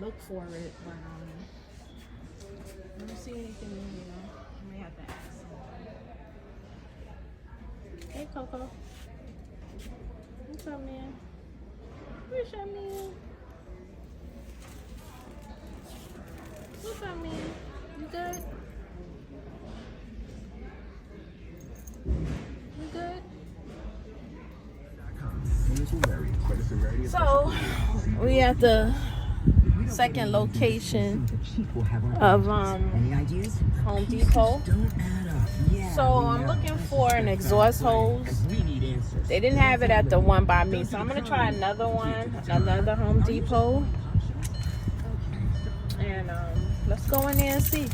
look for it, but I don't see anything, you know. I may have to ask someone. Hey, Coco. What's up, man? Where's your man? What's up, man? You good? You good? So, we at the second location of Home Depot. So I'm looking for an exhaust hose. They didn't have it at the one by me, so I'm gonna try another one, another Home Depot, and let's go in there and see.